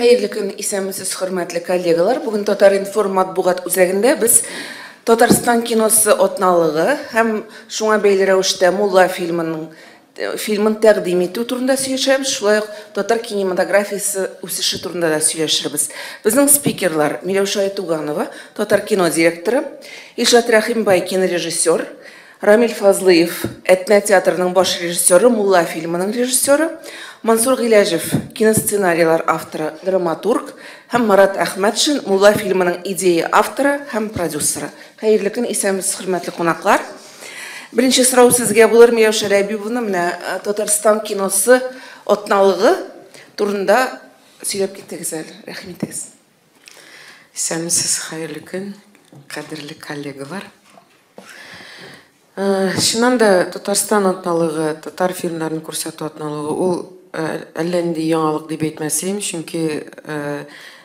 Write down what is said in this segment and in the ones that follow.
Hayırlı gün isəmisiz, hörmətli kollegalar. Bugün Tatar Inform matbuğat üzərində biz Tatarstan kinosu otnalığı həm şuna beyli rəvişdə Mulla filmin təqdim etü turunda söyləşəmiz, şulay Tatar kinematografiyası үсіші turunda da söyləşiriz. Bizning spikerlar Milevşa Tuganova, Tatar kino direktoru, İlşat Rahimбай кинорежиссер, Рамил Фазлыев, Этно театрының баш режиссеры, Mulla filminin режиссеры, Мансур Гиләжев, киносценарийлар авторы, драматург, һәм Марат Әхмәтшин, Mulla filminin идея авторы һәм продюсеры. Хәерле көн, исәмсез, хөрмәтле кунаклар. Беренче сорау сезгә булыр, Миләүшә Рәбибовна, менә Татарстан киносы отналыгы турында сөйләп киттегез әле. Рәхим итегез. Исәмсез, хәерле көн, кадерле коллегалар. Шуннан да Татарстан атналыгы, татар фильмнарын күрсәтү атналыгы, ул әллә нинди яңалык дип әйтмәсем, чөнки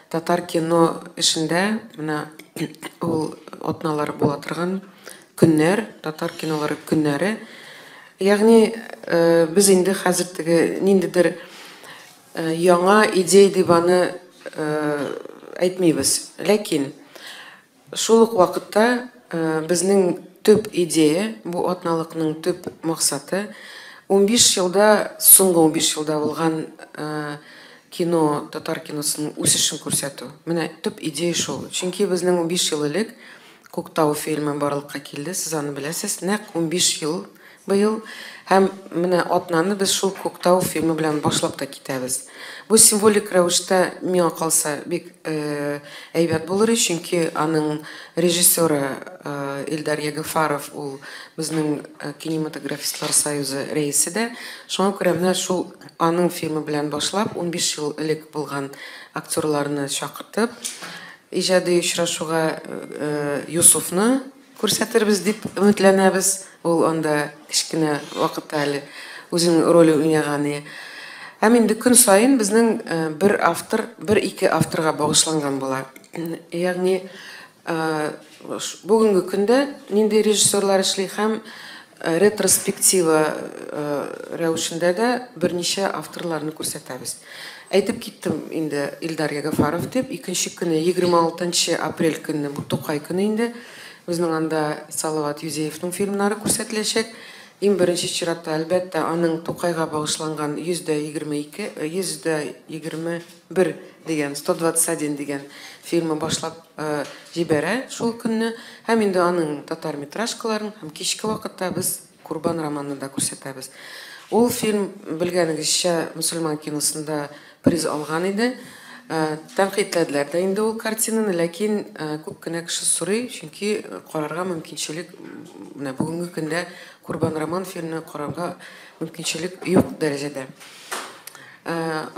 татар кино эшендә менә ул атналар була торган көннәр, татар кинолары көннәре. Ягъни без инде хәзер теге ниндидер яңа идея дип аны әйтмибез. Ләкин шул ук вакытта безнең төп идея, бу атналыкның төп максаты 15 елда, соңгы 15 елда булган кино, татар киносының үсешен күрсәтү. Менә төп идея шул. Чөнки безнең 15 ел элек Күктау фильмы барлыкка килде, сез аны беләсез. Нәкъ 15 ел быел һәм менә атнаны без шул Күктау фильмы белән башлап та китәбез. Бу символик рәвештә миңа калса бик әйбәт булыр, чөнки аның режиссеры Илдар Ягофаров, ул безнең кинематографистлар союзы рәисе дә. Шуңа күрә менә шул аның фильмы белән башлап 15 ел элек булган актерларны чакыртып, иҗади очрашуга Юсуфны күрсәтербез дип өметләнәбез. Ул анда кичкенә вакытта әле үзенең ролен уйнаган. Һәм инде көн сайын безнең бер автор, бер-ике авторга багышланган була. Ягъни бүгенге көндә нинди режиссерлар эшли һәм ретроспектива рәвешендә дә берничә авторларны күрсәтәбез. Әйтеп киттем инде Илдар Ягофаров дип, икенче көне 26 апрель көнне, бу Тукай көне инде безнең анда Салават Юзеевның фильмнары күрсәтеләчәк. Иң беренче чиратта әлбәттә аның Тукайга багышланган 122, 121 дигән, 121 дигән фильмы башлап җибәрә шул көнне. Һәм инде аның татар метражкаларын һәм кичке вакытта без Курбан романны да күрсәтәбез. Ул фильм белгәнегезчә мөселман киносында приз алган иде. Тәнкыйтьләделәр дә инде ул картинаны, ләкин күп кенә кеше сорый, чөнки карарга мөмкинчелек менә бүгенге көндә Курбан роман фильмны карарга мөмкинчелек юк дәрәҗәдә.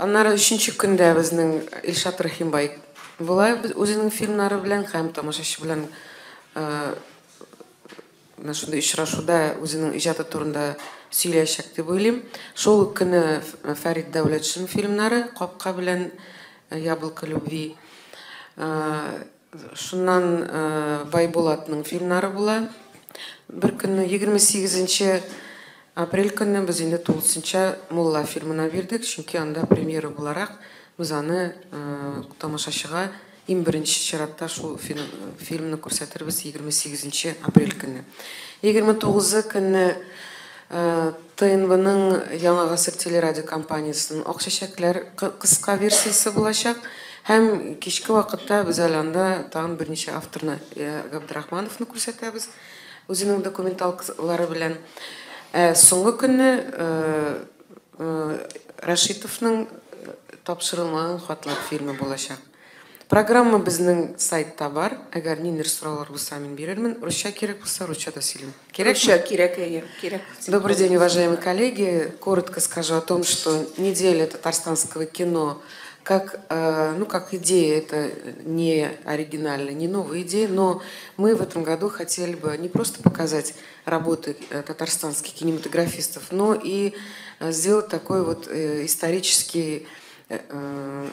Аннары 3нче көндә безнең Илшат Рахимбай була үзенең фильмнары белән һәм тамашачы белән менә шундый очрашуда үзенең иҗаты турында сөйләячәк дип уйлыйм. Шул көнне Фәрит Дәүләтшин фильмнары Капка белән Яблоко любви. Шуннан Байбулатның фильмнары була. Бер көнне 28 апрель көнне без инде 9-нчы Мулла фильмына бирдек, чөнки анда премьера буларак без аны тамашачыга иң беренче чиратта шул фильмны күрсәтербез 28 апрель көнне. 29 көнне ТНВның Яңа гасыр телерадио компаниясының Ак чәчәкләр кыска версиясе булачак. Һәм кичке вакытта без анда тагын берничә авторны, Габдрахмановны күрсәтәбез үзенең документалкалары белән. Соңгы көнне Рашитовның тапшырылмаган хатлар фильмы булачак. Программа безнең сайтта бар. Әгәр ниндидер сораулар булса, мин бирермен. Русча кирәк булса, русча да сөйлим. Русча кирәк. Добрый день, уважаемые коллеги. Коротко скажу о том, что неделя татарстанского кино как идея, это не оригинальная, не новая идея, но мы в этом году хотели бы не просто показать работы татарстанских кинематографистов, но и сделать такой вот исторический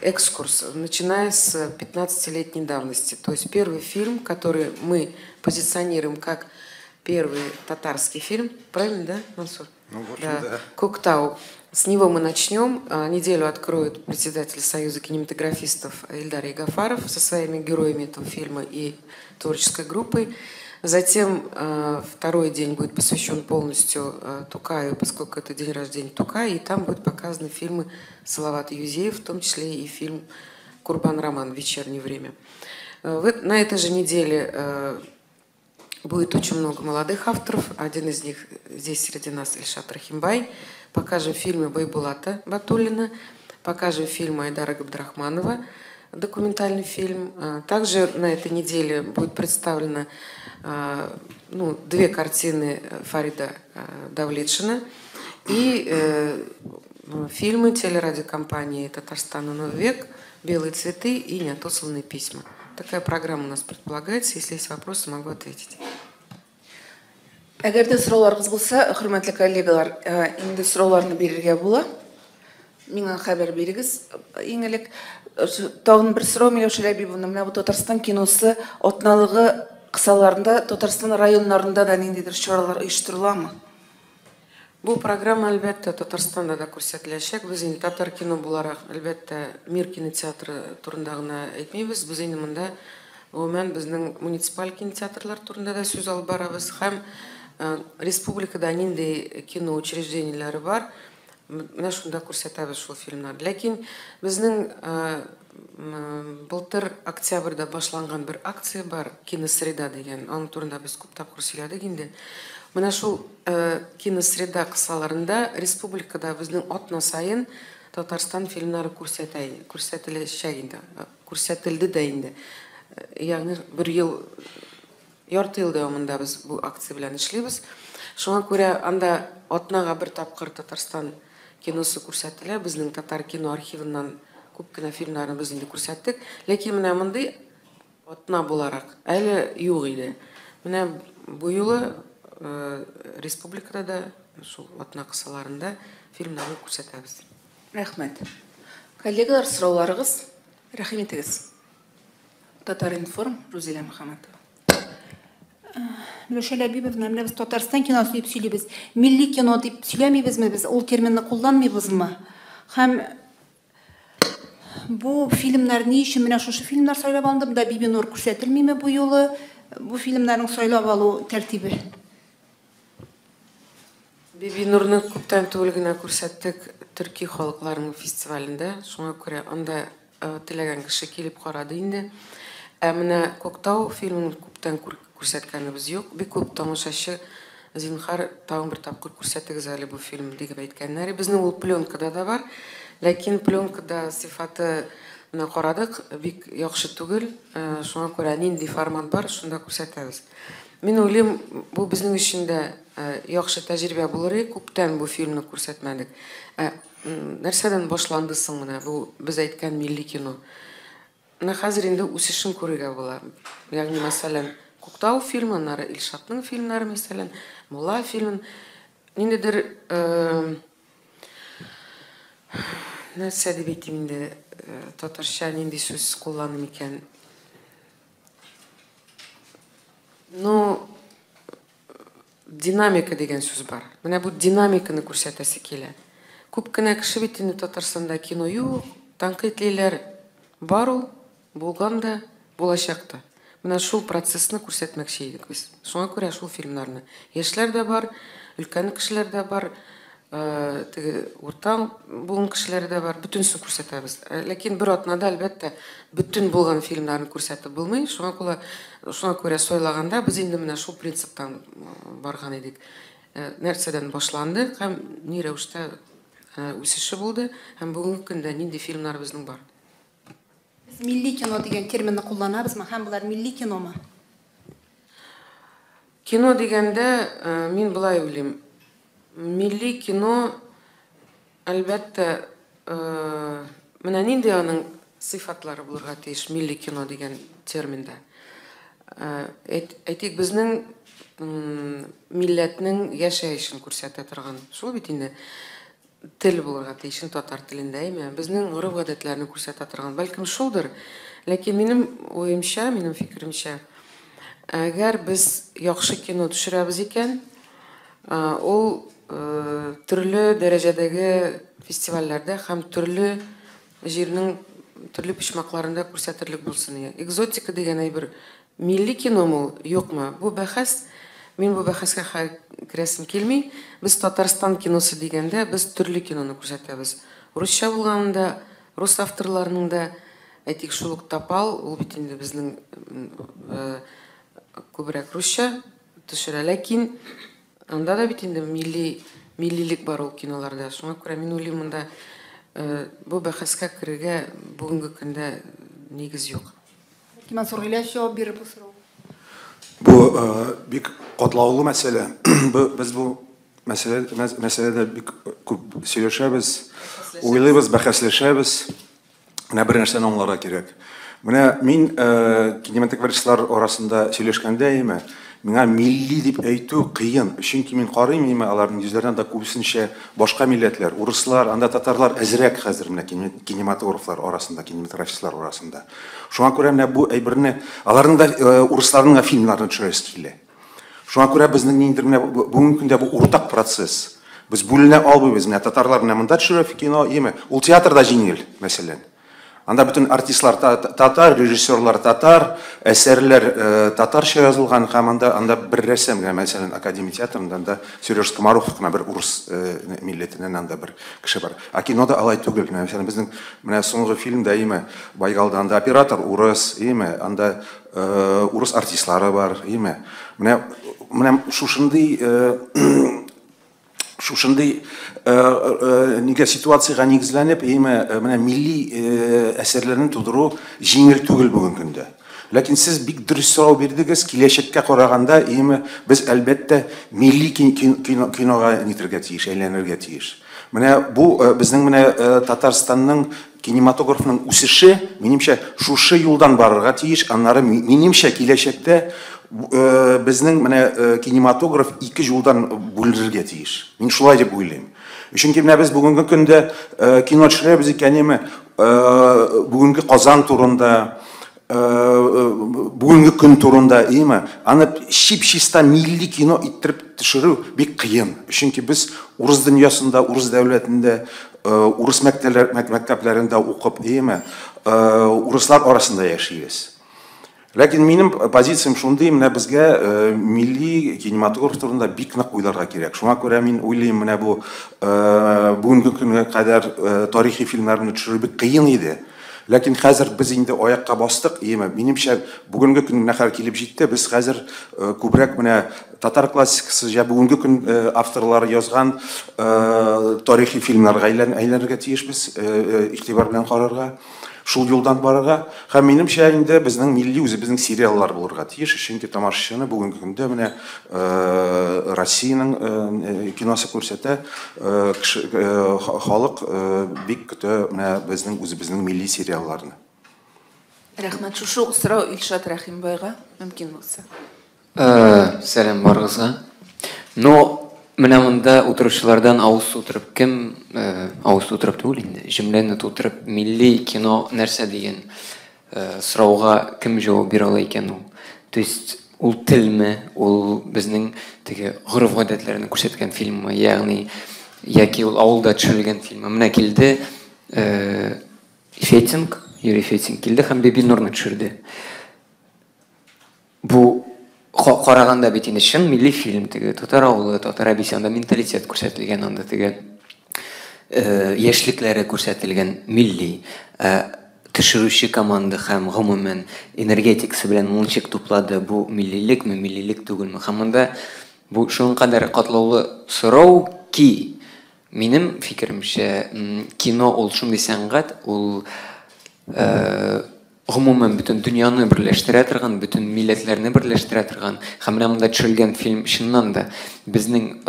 экскурс, начиная с 15-летней давности. То есть первый фильм, который мы позиционируем как первый татарский фильм, правильно, да, Мансур? Ну, в общем, да. Куктау. С него мы начнем. Неделю откроет председатель Союза кинематографистов Ильдар Ягафаров со своими героями этого фильма и творческой группой. Затем второй день будет посвящен полностью Тукаю, поскольку это день рождения Тукая, и там будут показаны фильмы Салавата Юзеев, в том числе и фильм «Курбан Роман» в вечернее время. На этой же неделе будет очень много молодых авторов. Один из них здесь среди нас Ильшат Рахимбай. Покажем фильмы Байбулата Батуллина, покажем фильм Айдара Габдрахманова, документальный фильм. Также на этой неделе будет представлено две картины Фарида Давлетшина и фильмы телерадиокомпании «Татарстан и Новый век», «Белые цветы» и «Неотосланные письма». Такая программа у нас предполагается. Если есть вопросы, могу ответить. Әгәр дә сорауларыгыз булса, хөрмәтле коллегалар, инде сорауларны бирергә була. Миңа хәбәр бирегез. Иң элек тагын бер сорау Миләүшә Ләбибовна, менә бу Татарстан киносы атналыгы кысаларында Татарстан районнарында да ниндидер чаралар оештырыламы? Бу программа әлбәттә Татарстанда да күрсәтеләчәк. Без инде татар кино буларак, әлбәттә, Мир кинотеатры турында гына әйтмибез. Без инде монда гомумән безнең муниципаль кинотеатрлар турында да сүз алып барабыз. Һәм республикада нинди кино учреждениеләре бар, менә шунда күрсәтәбез шул фильмнарны. Ләкин безнең былтыр октябрьдә башланган бер акция бар, киносреда дигән. Аның турында без күп тапкыр сөйләдек инде. Менә шул киносреда кысаларында республикада безнең атна сайын Татарстан фильмнары күрсәтеләчәк инде. Күрсәтелде дә инде. Ягъни бер ел, ярты ел дәвамында без бу акция белән эшлибез. Шуңа күрә анда атнага бер тапкыр Татарстан киносы күрсәтелә. Безнең татар кино архивыннан күп кенә фильмнарны без инде күрсәттек. Ләкин менә мондый атна буларак әле юк иде. Менә бу юлы республикада да шул атна кысаларында фильмнарны күрсәтәбез. Рәхмәт. Коллегалар, сорауларыгыз, рәхим итегез. Татар-информ, Рузилә Мөхәммәтова. Миләүшә Ләбибовна, менә без Татарстан киносы дип сөйлибез. Милли кино дип сөйләмибезме без? Ул терминны кулланмыйбызмы? Һәм бу фильмнар ни өчен менә шушы фильмнар сайлап алынды? Монда Бибинур күрсәтелмиме бу юлы? Бу фильмнарның сайлап алу тәртибе. Бибинурны күптән түгел генә күрсәттек Төрки халыкларының фестивалендә. Шуңа күрә анда теләгән кеше килеп карады инде. Менә Коктау фильмын күптән күрсәткәнебез юк. Бик күп тамашачы зинһар тагын бер тапкыр күрсәтегез әле бу фильм дип әйткәннәр. Безнең ул пленкада да бар. Ләкин пленкада сыйфаты менә карадык, бик яхшы түгел. Шуңа күрә нинди формат бар, шунда күрсәтәбез. Мин уйлыйм, бу безнең өчен дә яхшы тәҗрибә булыр. Күптән бу фильмны күрсәтмәдек. Нәрсәдән башланды соң менә бу без әйткән милли кино? Менә хәзер инде үсешен күрергә була. Ягъни мәсәлән, Коктау фильмы, нары Илшатның фильмнары мәсәлән, Мулла фильмын ниндидер нәрсә дип әйтим инде, татарча нинди сүз кулланым икән. Динамика дигән сүз бар. Менә бу динамиканы күрсәтәсе килә. Күп кенә кеше бит инде Татарстанда кино юк, тәнкыйтьләр бар ул, булган да, булачак та. Менә шул процессны күрсәтмәкче идек без. Шуңа күрә шул фильмнарны. Яшьләр дә бар, өлкән кешеләр дә бар, урта булган кешеләр дә бар, бөтенсен күрсәтәбез. Ләкин бер атнада әлбәттә бөтен булган фильмнарны күрсәтеп булмый. Шуңа күрә сайлаганда без инде менә шул принциптан барган идек. Нәрсәдән башланды һәм ни рәвештә үсеше булды һәм бүгенге көндә нинди фильмнар безнең бар. Милли кино дигән терминны кулланабызмы? Һәм булар милли киномы? Кино дигәндә мин булай уйлыйм. Милли кино әлбәттә менә нинди аның сыйфатлары булырга тиеш милли кино дигән терминда. Әйтик, безнең милләтнең яшәешен күрсәтә торган. Шул бит инде тел булырга тиеш татар телендә, әйме? Безнең гореф-гадәтләрне күрсәтә торган. Бәлкем шулдыр. Ләкин минем уемча, минем фикеремчә, әгәр без яхшы кино төшерәбез икән, ул төрле дәрәҗәдәге фестивальләрдә һәм төрле җирнең төрле почмакларында күрсәтерлек булсын. Экзотика дигән әйбер милли киномы, юкмы? Бу бәхәс, мин бу бәхәскә керәсем килми. Без Татарстан киносы дигәндә, без төрле киноны күрсәтәбез. Русча булганда, рус авторларының да әйтик шул ук Тапал, ул бит инде безнең күбрәк русча төшерә, ләкин анда да бит инде миллилек бар ул киноларда. Шуңа күрә мин уйлыйм, монда бу бәхәскә керергә бүгенге көндә нигез юк. Мансур Ильяс җавап бирер бу сорау. Бу бик катлаулы мәсьәлә. Без бу мәсьәләдә бик күп сөйләшәбез, уйлыйбыз, бәхәсләшәбез. Менә бер нәрсәне аңларга кирәк. Менә мин кинематографистлар арасында сөйләшкәндә, миңа милли дип әйтү кыен. Чөнки мин карыйм, аларның йөзләренә дә күбесенчә башка милләтләр, урыслар, анда татарлар әзрәк хәзер менә кинематографлар арасында, кинематографистлар арасында. Шуңа күрә менә бу әйберне, аларның да урысларның фильмнарын төшерәсе килә. Шуңа күрә безнең ниндидер менә бүгенге көндә бу уртак процесс. Без бүленә албыйбыз. Менә татарлар менә монда төшерә кино, ул театрда җиңел, мәсәлән. Анда бүтән артистлар татар, режиссерлар татар, әсәрләр татарча язылган, һәм анда бер рәсем, мәсәлән, Академия театрында анда Сереж Скоморохов кына бер урыс милләтеннән анда бер кеше бар. А кинода алай түгел. Мәсәлән, безнең менә соңгы фильмда Байгалда анда оператор урыс, анда урыс артистлары бар, менә шушындый нигә ситуациягә нигезләнеп, менә милли әсәрләрне тудыру җиңел түгел бүген көндә. Ләкин сез бик дөрес сорау бирдегез, киләчәккә караганда, без әлбәттә милли кинога нитергә тиеш, әйләнергә тиеш. Менә бу безнең менә Татарстанның кинематографның үсеше, минемчә, шушы юлдан барырга тиеш, аннары минемчә киләчәктә безнең менә кинематограф ике юлдан бүлерергә тиеш. Мин шулай дип уйлыйм. Чөнки менә без бүгенге көндә кино төшерәбез икән, бүгенге Казан турында, бүгенге көн турында, аны чип-чиста милли кино иттереп төшерү бик кыен. Чөнки без урыс дөньясында, урыс дәүләтендә, урыс мәктәпләрендә укып, урыслар арасында яшибез. Ләкин минем позициям шундый, менә безгә милли кинематограф турында бик нык уйларга кирәк. Шуңа күрә мин уйлыйм, менә бу бүгенге көнгә кадәр тарихи фильмнарны төшерү бик кыен иде. Ләкин хәзер без инде аякка бастык, минемчә бүгенге көн нәхәр килеп җитте. Без хәзер күбрәк менә татар классикасы, бүгенге көн авторлары язган тарихи фильмнарга әйләнергә тиешбез, игътибар белән карарга. Шул юлдан барырга, һәм минемчә инде безнең милли үзебезнең сериаллар булырга тиеш, чөнки тамашачыны бүгенге көндә менә Россиянең киносы күрсәтә, халык бик көтә менә безнең үзебезнең милли сериалларны. Рәхмәт, шушы сорау Илшат Рәхимбайга мөмкин булса. Сәлам барыгызга. Менә монда утыручылардан авыз утырып, кем авыз утырып түгел инде, җөмләне тутырып, милли кино нәрсә дигән сорауга кем җавап бирә ала икән ул? То есть ул телме, ул безнең теге гореф-гадәтләрне күрсәткән фильммы, ягъни яки ул авылда төшерелгән фильммы? Менә килде Фетинг, Юрий Фетинг килде һәм Бибинурны төшерде. Бу караганда бит инде чын милли фильм, теге татар авылы, татар әбисәндә менталитет күрсәтелгән, анда теге яшьлекләре күрсәтелгән милли. Төшерүче команда һәм гомумән энергетикасы белән мунчик туплады, бу миллилекме, миллилек түгелме? Һәм монда бу шуның кадәр катлаулы сорау ки, минем фикеремчә, кино ул шундый сәнгать, ул гомумән бөтен дөньяны берләштерә торган, бөтен милләтләрне берләштерә торган, һәм менә монда төшерелгән фильм чыннан да безнең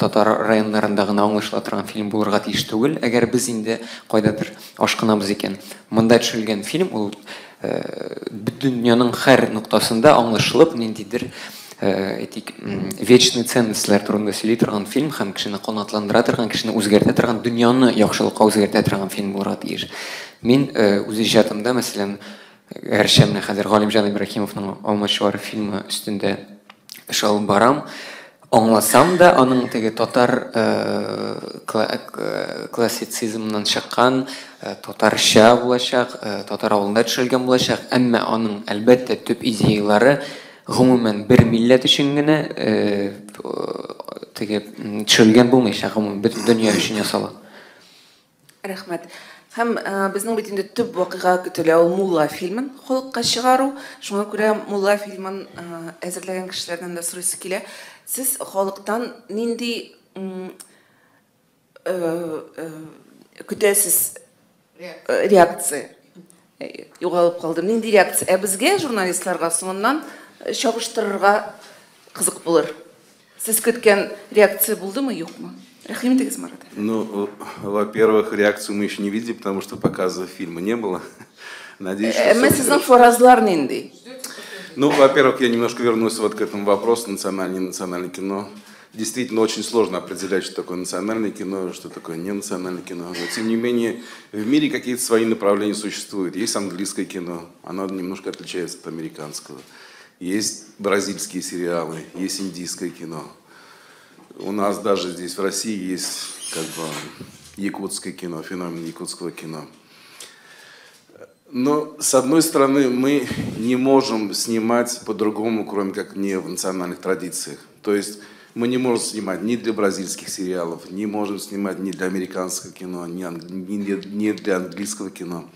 татар районнарында гына аңлашыла торган фильм булырга тиеш түгел. Әгәр без инде кайдадыр ашкынабыз икән, монда төшерелгән фильм ул бөтен дөньяның һәр нуктасында аңлашылып, ниндидер этик вечный ценностьләр турында сөйли торган фильм һәм кешене канатландыра торган, кешене үзгәртә торган, дөньяны яхшылыкка үзгәртә торган фильм булырга тиеш. Мин үз иҗатымда, мәсәлән, Гәрчәмне хәзер Галимҗан Ибраһимовның Алмачуар фильмы өстендә эш алып барам. аңласам да, аның теге татар классицизмнан чыккан, татарча булачак, татар авылында төшелгән булачак, әмма аның әлбәттә төп идеялары гомумән бер милләт өчен генә теге төшелгән булмыйча, гомумән бөтен дөнья өчен ясала. Рәхмәт. Һәм безнең бит инде төп вакыйга көтелә ул Мулла фильмын халыкка чыгару. Шуңа күрә Мулла фильмын әзерләгән кешеләрдән дә сорыйсы килә. Сез халыктан нинди көтәсез реакция? Югалып калдым. Нинди реакция? Безгә журналистларга соңыннан чабыштырырга кызык булыр. Сез көткән реакция булдымы, юкмы? Рәхим итегез, Марат. Ну, во-первых, реакцию мы еще не видели, потому что показа фильма не было. Надеюсь, что... Сезнең фаразлар нинди? Ну, во-первых, я немножко вернусь вот к этому вопросу, национальное и ненациональное кино. Действительно, очень сложно определять, что такое национальное кино, что такое ненациональное кино. Но, тем не менее, в мире какие-то свои направления существуют. Есть английское кино, оно немножко отличается от американского. Есть бразильские сериалы, есть индийское кино. У нас даже здесь в России есть как бы якутское кино, феномен якутского кино. Но, с одной стороны, мы не можем снимать по-другому, кроме как не в национальных традициях. То есть мы не можем снимать ни для бразильских сериалов, не можем снимать ни для американского кино, ни для английского кино.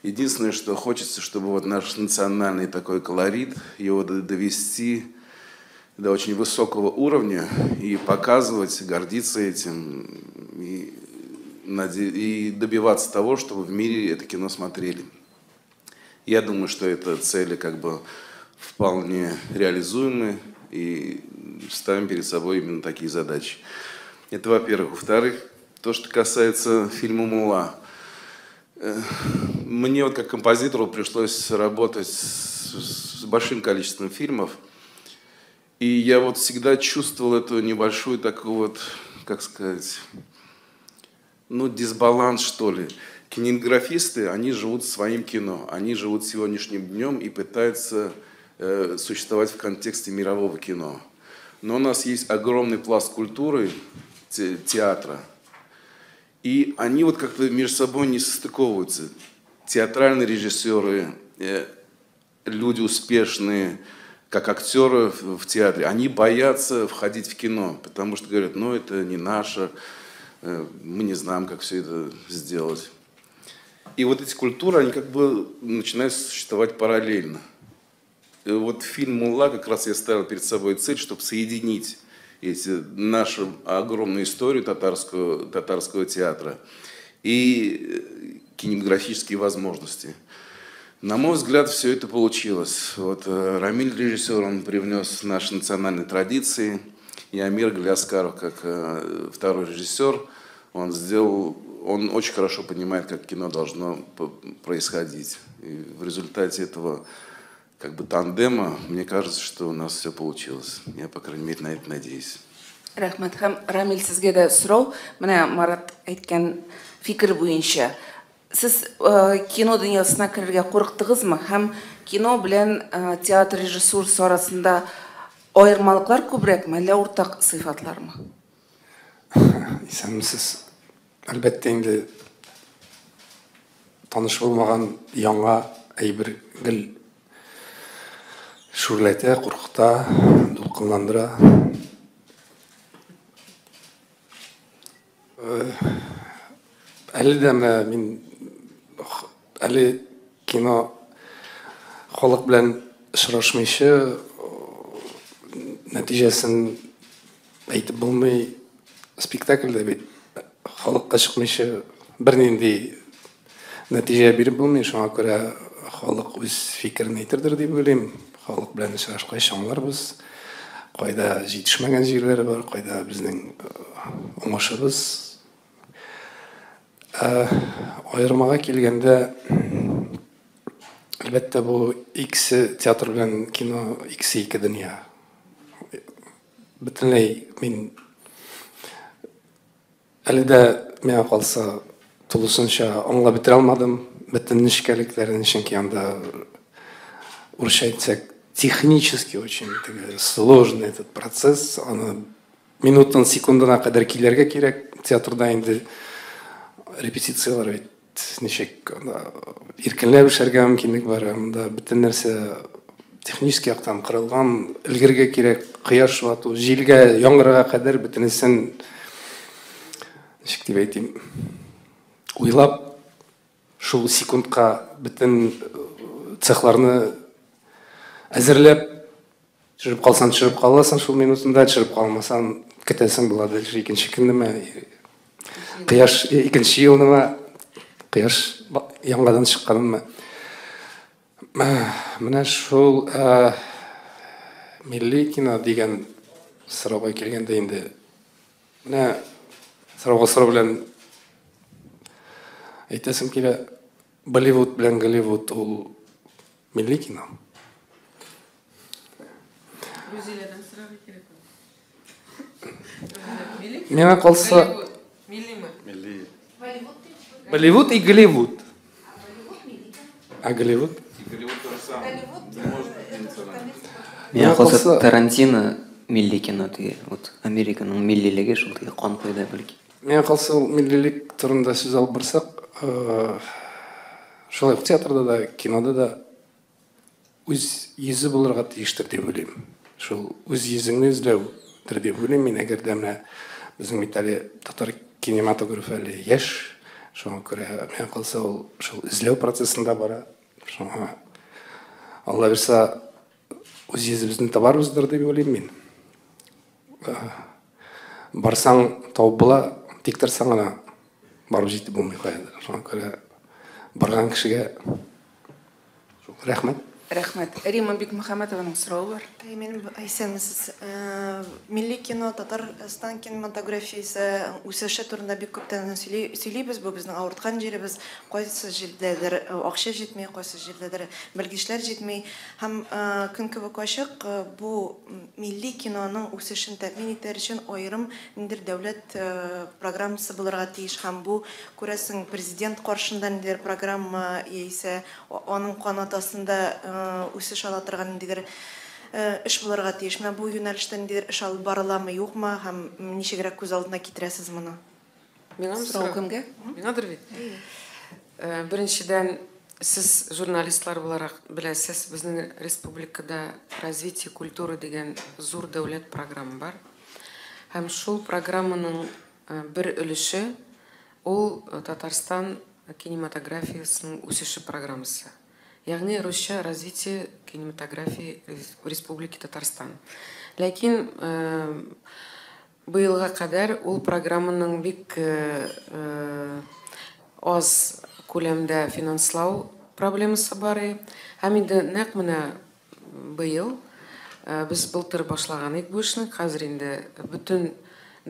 Единственное, что хочется, чтобы вот наш национальный такой колорит, его довести до очень высокого уровня и показывать, гордиться этим и добиваться того, чтобы в мире это кино смотрели. Я думаю, что это цели как бы вполне реализуемы и ставим перед собой именно такие задачи. Это во-первых. Во-вторых, то, что касается фильма «Мулла». Мне вот как композитору пришлось работать с большим количеством фильмов. И я вот всегда чувствовал эту небольшую такую вот, как сказать, ну, дисбаланс, что ли. Кинематографисты, они живут своим кино, они живут сегодняшним днем и пытаются существовать в контексте мирового кино. Но у нас есть огромный пласт культуры, театра, и они вот как-то между собой не состыковываются. Театральные режиссеры, люди успешные, как актеры в театре, они боятся входить в кино, потому что говорят, ну это не наше, мы не знаем, как все это сделать. И вот эти культуры, они как бы начинают существовать параллельно. И вот фильм «Мулла» как раз я ставил перед собой цель, чтобы соединить нашу огромную историю татарского театра и кинематографические возможности. На мой взгляд, все это получилось. Вот Рамиль, режиссер, он привнес наши национальные традиции. И Амир Галяскаров, как второй режиссер, он очень хорошо понимает, как кино должно происходить. И в результате этого как бы тандема, мне кажется, что у нас все получилось. Я, по крайней мере, на это надеюсь. Рахмат. Рамиль, сезгә дә сорау. Менә Марат әйткән фикер буенча. Сез кино дөньясына керергә курыктыгызмы? Һәм кино белән театр режиссурасы арасында аермалыклар күбрәкме, әллә уртак сыйфатлармы? Исәнмесез. Әлбәттә инде таныш булмаган яңа әйбер гел шүрләтә, куркыта, дулкынландыра. Әле дә мин әле кино халык белән очрашмыйча нәтиҗәсен әйтеп булмый. Спектакльдә бит халыкка чыкмыйча бернинди нәтиҗә биреп булмый. Шуңа күрә халык үз фикерен әйтердер дип уйлыйм. Халык белән очрашкач аңларбыз. Кайда җитешмәгән җирләре бар, кайда безнең уңышыбыз. Аермага килгәндә, әлбәттә бу икесе театр белән кино икесе ике дөнья. Бөтенләй мин әле дә миңа калса тулысынча аңлап бетерә алмадым. Бөтен нечкәлекләрен, чөнки анда урысча әйтсәк технически очень сложный этот процесс. Аны минуттан секундына кадәр килергә кирәк. Театрда инде репетициялар бит ничек иркенләп эшләргә мөмкинлек бар. Анда бөтен нәрсә технически яктан кырылган, илгәргә кирәк, кояш вату, җилгә, яңгырга кадәр бөтенесен ничек дип әйтим, уйлап шул секундка бөтен цехларны әзерләп төшереп калсаң төшереп каласың, шул минутында төшереп калмасаң көтәсең була дәл икенче көннеме, кояш икенче елныма, кояш яңадан чыкканмы. Менә шул милли кино дигән сорауга килгәндә инде менә сорау белән әйтәсем килә, Болливуд белән Голливуд ул милли кино. Миңа калса Болливуд и Голливуд. А Голливуд? Миңа калса Тарантино милли кино диye. Вот Американың миллилеге шул диye кан куйды бәлки. Миңа калса ул миллилек турында сүз алып барсак, шулай театрда да, кинода да үз йөзе булырга тиештер дип уйлыйм. Шул үз йөзеңне эзләүдер дип уйлыйм мин, әгәр дә менә безнең бит әле татар кинематографы әле яшь, шуңа күрә миңа калса ул шул эзләү процессында бара. Шуңа Алла бирсә үз йөзебезне табарбыздыр дип уйлыйм мин. Барсаң тауып була, тик торсаң гына барып җитеп булмый куядыр. Шуңа күрә барган кешегә рәхмәт. Рәхмәт. Рима Бикмөхәммәтованың сорауы бар. Мен әйсәмез, милли кино, Татарстан кинематографиясе үсеше турында бик күптән сөйлибез, бу безнең авырткан җиребез, кайсы җирдәдер акча җитмәй, кайсы җирдәдер белгечләр җитмәй. Һәм көн кебек ачык, бу милли киноның үсешен тәэмин итәр өчен аерым ниндидер дәүләт программасы булырга тиеш. Һәм бу күрәсең президент каршында ниндидер программа яисә аның канатасында үсеш ала торган ниндидер эш булырга тиеш. Менә бу юнәлештә ниндидер эш алып барыламы, юкмы, һәм ничегрәк күз алдына китерәсез моны? Сорау кемгә? Миңадыр бит. Беренчедән, сез журналистлар буларак беләсез, безнең республикада развитие культуры дигән зур дәүләт программа бар. Һәм шул программаның бер өлеше ул Татарстан кинематографиясының үсеше программасы. Ягъни русча развитие кинематографии в Республике Татарстан. Ләкин быелга кадәр ул программаның бик аз күләмдә финанслау проблемасы бар. Һәм инде нәкъ менә быел без былтыр башлаган идек бу эшне. Хәзер инде бөтен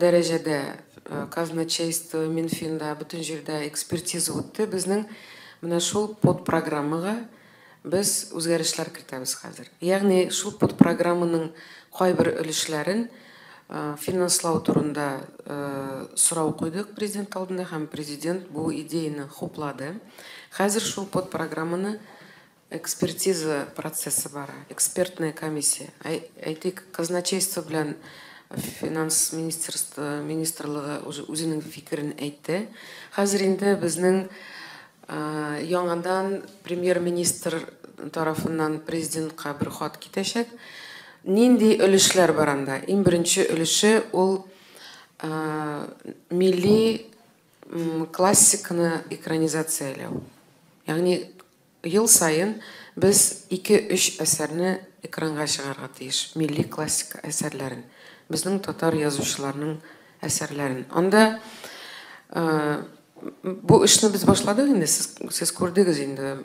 дәрәҗәдә казначейство, Минфинда, бөтен җирдә экспертиза үтте. Безнең менә шул подпрограммага без үзгәрешләр кертәбез хәзер. Ягъни шул подпрограмманың кайбер өлешләрен финанслау турында сорау куйдык президент алдында, һәм президент бу идеяны хуплады. Хәзер шул подпрограмманы экспертиза процессы бара, экспертная комиссия. Әйтик, казначейство белән финанс министрлыгы үзенең фикерен әйтте. Хәзер инде безнең яңадан премьер-министр тарафыннан президентка бер хат китәчәк. Нинди өлешләр бар анда? Иң беренче өлеше ул милли классиканы экранизацияләү. Ягъни ел сайын без 2-3 әсәрне экранга чыгарга тиеш, милли классика әсәрләрен, безнең татар язучыларның әсәрләрен. Анда бу эшне без башладык инде, сез күрдегез инде.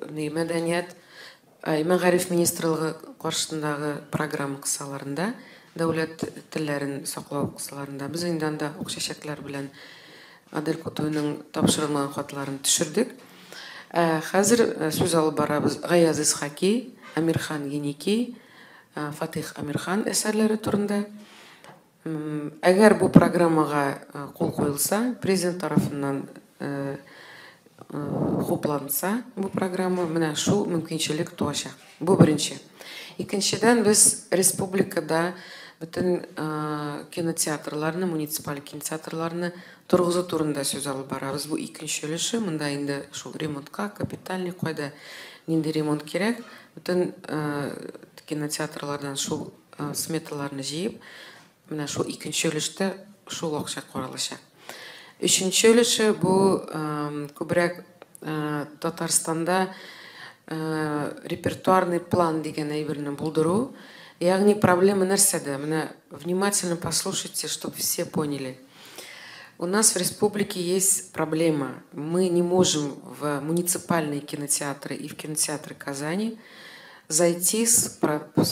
Мәдәният, Мәгариф министрлыгы каршындагы программа кысаларында, дәүләт телләрен саклау кысаларында без инде анда ок чәчәкләр белән Адель Кутуйның тапшырылган хатларын төшердек. Хәзер сүз алып барабыз Гаяз Исхаки, Амирхан Еники, Фатих Амирхан әсәрләре турында. Әгәр бу программага кул куелса, президент тарафыннан хупланса бу программа, менә шул мөмкинчелек туачак. Бу беренче. Икенчедән, без республикада bütün кинотеатрларны, муниципаль кинотеатрларны торгызу турында сүз алып барабыз. Бу икенче өлеше, монда инде шул ремонтка, капитальный кайда нинди ремонт кирәк. Bütün кинотеатрлардан шул сметаларны җыеп, менә шул икенче өлештә шул акча каралачак. Өченче өлеше бу күбрәк Татарстанда репертуарный план дигән әйберне булдыру. Ягъни проблема нәрсәдә? Менә внимательно послушайте, чтобы все поняли. У нас в республике есть проблема. Мы не можем в муниципальные кинотеатры и в кинотеатры Казани зайти с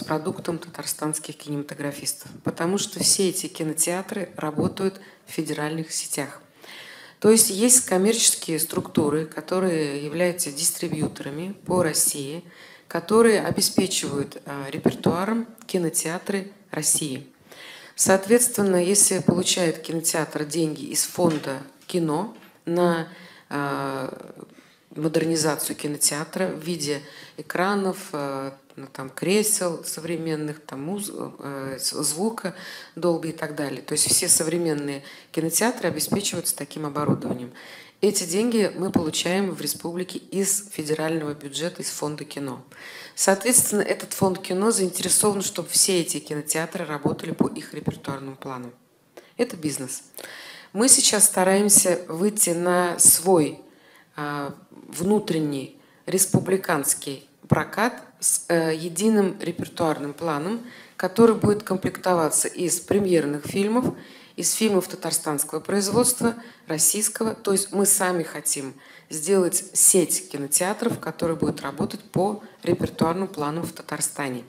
продуктом татарстанских кинематографистов, потому что все эти кинотеатры работают в федеральных сетях. То есть есть коммерческие структуры, которые являются дистрибьюторами по России, которые обеспечивают репертуаром кинотеатры России. Соответственно, если получает кинотеатр деньги из фонда кино на модернизацию кинотеатра в виде экранов, там, кресел современных, там, звука, Dolby и так далее. То есть все современные кинотеатры обеспечиваются таким оборудованием. Эти деньги мы получаем в республике из федерального бюджета, из фонда кино. Соответственно, этот фонд кино заинтересован, чтобы все эти кинотеатры работали по их репертуарному плану. Это бизнес. Мы сейчас стараемся выйти на свой внутренний республиканский прокат с единым репертуарным планом, который будет комплектоваться из премьерных фильмов, из фильмов татарстанского производства, российского. То есть мы сами хотим сделать сеть кинотеатров, которая будет работать по репертуарным планам в Татарстане.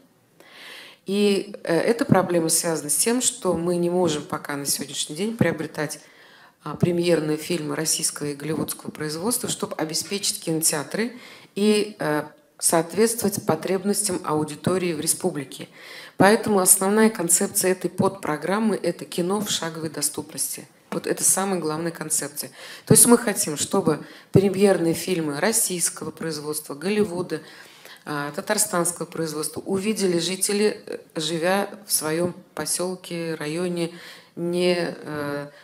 И эта проблема связана с тем, что мы не можем пока на сегодняшний день приобретать премьерные фильмы российского и голливудского производства, чтобы обеспечить кинотеатры и соответствовать потребностям аудитории в республике. Поэтому основная концепция этой подпрограммы – это кино в шаговой доступности. Вот это самая главная концепция. То есть мы хотим, чтобы премьерные фильмы российского производства, Голливуда, татарстанского производства увидели жители, живя в своем поселке, районе, не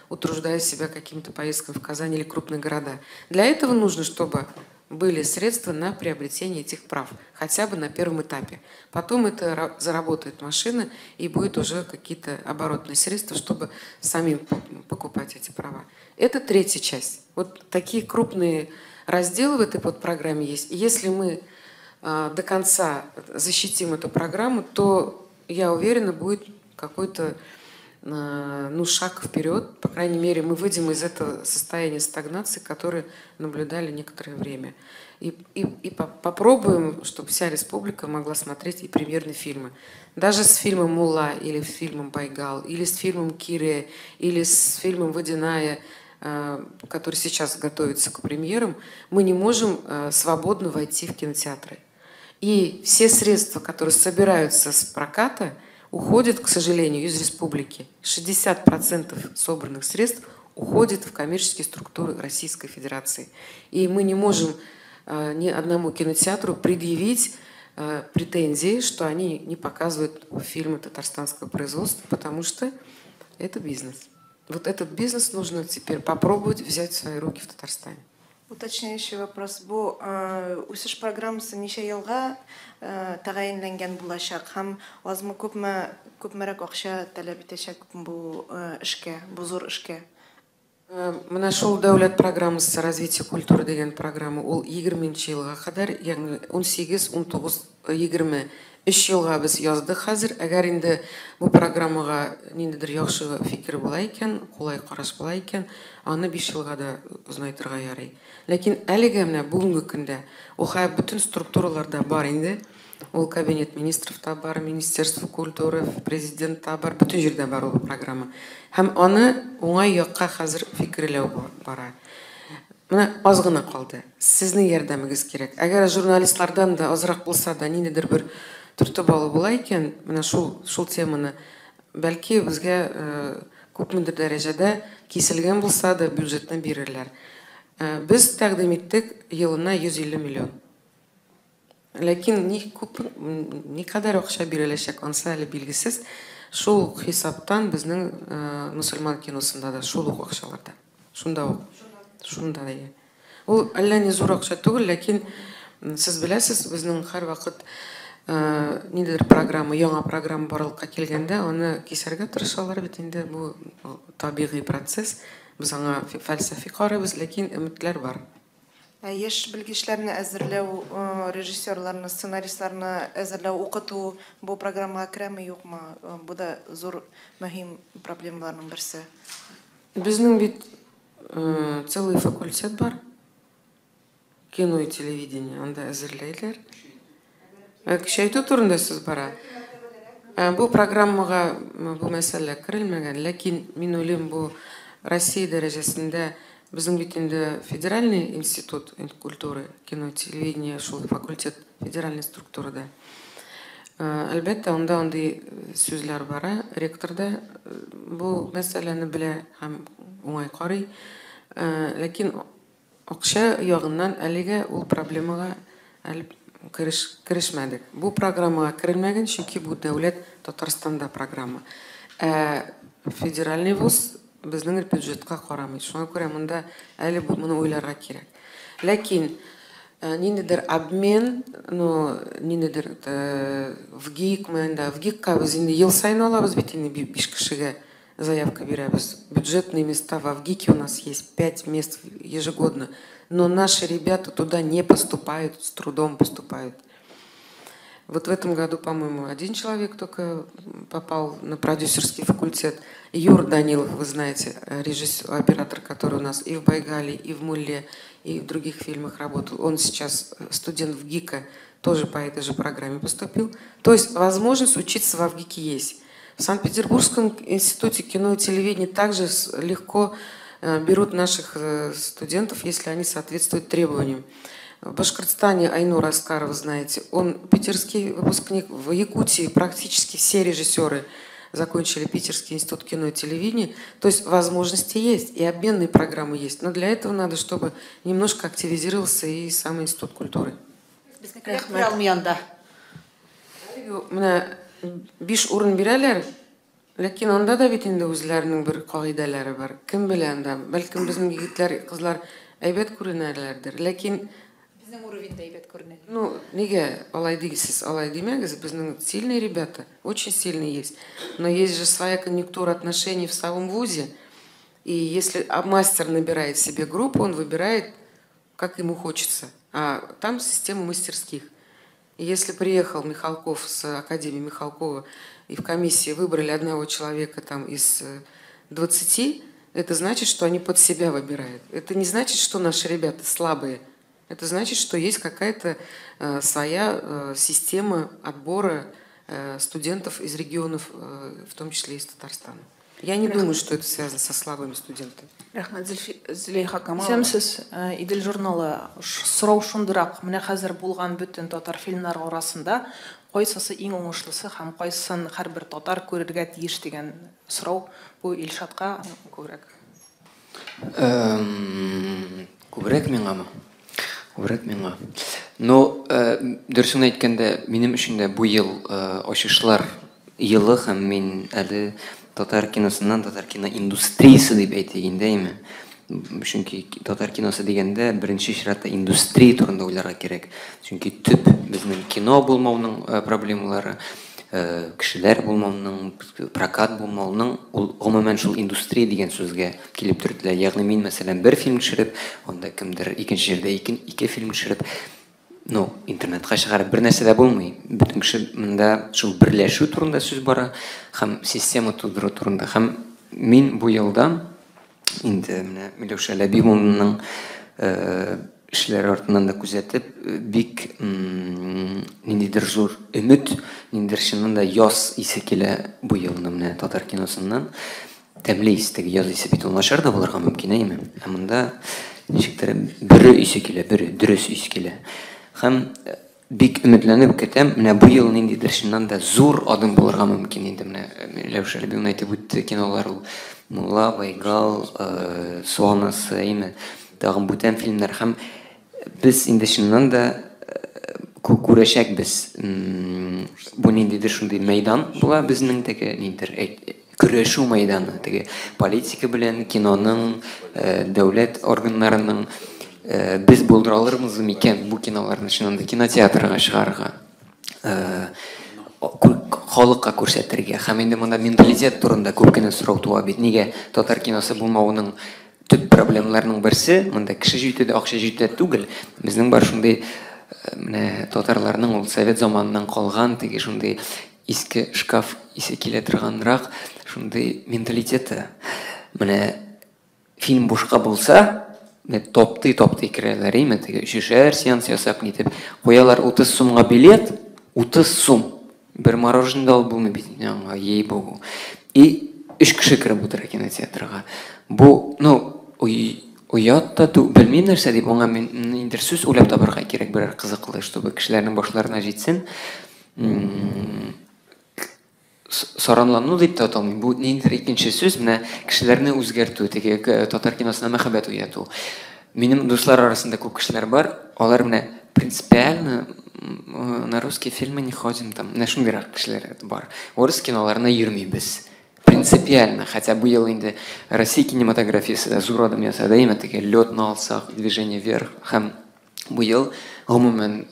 утруждая себя каким-то поездками в Казань или крупные города. Для этого нужно, чтобы были средства на приобретение этих прав, хотя бы на первом этапе. Потом это заработает машина и будет уже какие-то оборотные средства, чтобы самим покупать эти права. Это третья часть. Вот такие крупные разделы в этой подпрограмме есть. И если мы до конца защитим эту программу, то, я уверена, будет какой-то шаг вперед. По крайней мере, мы выйдем из этого состояния стагнации, которое наблюдали некоторое время. И попробуем, чтобы вся республика могла смотреть и премьерные фильмы. Даже с фильмом «Мулла» или с фильмом «Байгал», или с фильмом «Кире», или с фильмом «Водяная», который сейчас готовится к премьерам, мы не можем свободно войти в кинотеатры. И все средства, которые собираются с проката, уходит, к сожалению, из республики. 60% собранных средств уходит в коммерческие структуры Российской Федерации. И мы не можем ни одному кинотеатру предъявить претензии, что они не показывают фильмы татарстанского производства, потому что это бизнес. Вот этот бизнес нужно теперь попробовать взять в свои руки в Татарстане. Уточняющий вопрос. Бу үсеш программасы ничә елга тәгаенләнгән булачак һәм азмы күпмәрәк акча таләп итәчәк бу эшкә, бу зур эшкә? Менә шул дәүләт программасы развития культуры дигән программа ул 20 елга кадәр, ягъни 18, 19, 20 3 елга без яздык хәзер. Әгәр инде бу программага ниндидер яхшы фикер була икән, кулай караш була икән, аны 5 елга да узнайтырга ярый. Ләкин әлегә менә бүгенге көндә ул бүтән структураларда бар инде. Ул кабинет министров бар, министерство культуры, президент бар, бүтән җирдә бар ул программа. Һәм аны уңай якка хәзер фикерләү бара. Менә аз гына калды. Сезнең ярдәмегез кирәк. Әгәр журналистлардан да азрак булса да ниндидер бер төртеп алу була икән, менә шул теманы бәлки безгә күпмедер дәрәҗәдә киселгән булса да бюджеттан бирерләр. Без тәкъдим иттек елына 150 миллион. Ләкин ни кадәр акча биреләчәк ансы әле билгесез. Шул хисаптан безнең мөселман киносында да шул ук акчаларда. Шунда ук. Шунда да. Ул әллә ни зур акча түгел, ләкин сез беләсез, безнең һәр вакыт ниндидер программа, яңа программа барлыкка килгәндә, аны кисәргә тырышалар бит инде. Бу табигый процесс. Без аңа фәлсәфи карыйбыз, ләкин өметләр бар. Яшь белгечләрне әзерләү, режиссерларны, сценаристларны әзерләү, укыту бу программага керәме, юкмы? Бу да зур мөһим проблемаларның берсе. Безнең бит целый факультет бар. Кино и телевидение, анда әзерләйләр. Кичәйтү турында сүз бара. Бу программага бу мәсьәлә керелмәгән, ләкин мин уйлыйм, бу Россия дәрәҗәсендә безнең бит инде федеральный институт культуры, кино и телевидение, шул факультет федеральный структурада. Әлбәттә, анда андый сүзләр бара, ректорда бу мәсьәләне белә һәм уңай карый. Ләкин акча ягыннан әлегә ул проблемага әле керешмәдек. Бу программага керелмәгән, чөнки бу дәүләт Татарстанда программа. Федеральный вуз безнең бюджетка карамый. Шуңа күрә монда әле моны уйларга кирәк. Ләкин ниндидер обмен, ниндидер в ГИКка без инде ел сайын алабыз бит инде 5 кешегә заявка бирәбез. Бюджетные места в ВГИКе у нас есть 5 мест ежегодно, но наши ребята туда не поступают, с трудом поступают. Вот в этом году, по-моему, один человек только попал на продюсерский факультет. Юр Данилов, вы знаете, режиссер, оператор, который у нас и в Байгале, и в Мулле, и в других фильмах работал. Он сейчас студент в ГИКа, тоже по этой же программе поступил. То есть возможность учиться в ВГИКе есть. В Санкт-Петербургском институте кино и телевидения также легко берут наших студентов, если они соответствуют требованиям. В Башкортостане Айнур Аскаров, знаете, он питерский выпускник. В Якутии практически все режиссеры закончили Питерский институт кино и телевидения. То есть возможности есть, и обменные программы есть. Но для этого надо, чтобы немножко активизировался и сам институт культуры. Биш урын бирәләр, ләкин анда да бит инде үзләренең бер кагыйдәләре бар. Кем белә анда? Бәлкем безнең егетләр, кызлар әйбәт күренәләрдер, ләкин Безнең уровеньда әйбәт күренә. Нигә алай дигез, алай димәгез, безнең сильные ребята, очень сильные есть. Но есть же своя конъюнктура отношений в самом вузе. И если мастер набирает себе группу, он выбирает, как ему хочется. А там система мастерских. И если приехал Михалков с Академии Михалкова, и в комиссии выбрали одного человека там из 20, это значит, что они под себя выбирают. Это не значит, что наши ребята слабые. Это значит, что есть какая-то своя система отбора студентов из регионов, в том числе из Татарстана. Я не думаю, что это связано со слабыми студентами. Рәхмәт, Зөләйха Камалова. Сәмсез, Идел журналы сорау шундырак, менә хәзер булган бөтен татар фильмнары арасында кайсысы иң уңышлысы һәм кайсысын һәрбер татар күрергә тиеш дигән сорау бу Илшатка күбрәк. Күбрәк миңамы? Күбрәк миңа. Но дөресен әйткәндә, минем өчен дә бу ел ачышлар елы һәм мин әле татар киносыннан татар кино индустриясы дип әйтегәндәйме. Чөнки татар киносы дигәндә беренче чиратта индустрия турында уйларга кирәк. Чөнки төп безнең кино булмауның проблемалары, кешеләр булмауның, прокат булмауның, ул гомумән шул индустрия дигән сүзгә килеп төртелә. Ягъни мин мәсәлән бер фильм төшереп, анда кемдер икенче җирдә ике фильм төшереп, интернетка чыгарып бер нәрсә дә булмый. Бүтән кеше монда шул берләшү турында сүз бара һәм система тудыру турында. Һәм мин бу елда инде менә Миләүшә Ләбибовның эшләре артыннан да күзәтеп, бик ниндидер зур өмет, ниндидер чыннан да яз исе килә бу елны менә татар киносыннан. Тәмле истеге яз исе бит начар да булырга мөмкин әйме. Ә монда ничектер бер исе килә, бер дөрес исе килә. Һәм бик өметләнеп көтәм, менә бу ел ниндидер чыннан да зур адым булырга мөмкин инде. Менә Миләүшә Ләбибовның әйтеп үтте кинолар ул Мулла, Байгал, Суанасы, әйме. тагын бүтән фильмнар һәм без инде чыннан да күрәчәкбез. Бу ниндидер шундый мәйдан була безнең теге ниндидер көрәшү мәйданы, теге политика белән киноның, дәүләт органнарының без булдыра алырбыз микән бу киноларны чыннан да кинотеатрга чыгарга, халыкка күрсәтергә. Һәм инде монда менталитет турында күп кенә сорау туа бит. Нигә татар киносы булмавының төп проблемаларының берсе, монда кеше җитүдә, акча җитүдә түгел. Безнең бар шундый менә татарларның ул совет заманынан калган теге шундый иске шкаф исе килә торганрак шундый менталитеты. Менә фильм бушка булса, топты керәләр, име теге 3-шәр сеанс ясап нитеп куялар 30 сумга билет, 30 сум. Бер мороженое дал булмый бит, ей-богу. И 3 кеше кереп утыра кинотеатрга. Бу, уятта белмим нәрсә дип, аңа мен инде сүз уйлап табарга кирәк, берәр кызыклы, чтобы кешеләрнең башларына җитсен. Соранлану дип тә аталмый. Бу ниндидер икенче сүз, менә кешеләрне үзгәртү, теге татар киносына мәхәббәт уяту. Минем дуслар арасында күп кешеләр бар, алар менә принципиально на русские фильмы не ходим там. Менә шундыйрак кешеләр бар. Орыс киноларына йөрмибез. Принципиально, хотя бу ел инде Россия кинематографиясы да зур адым ясады, име теге лётны алсак, движение вверх, һәм бу ел гомумән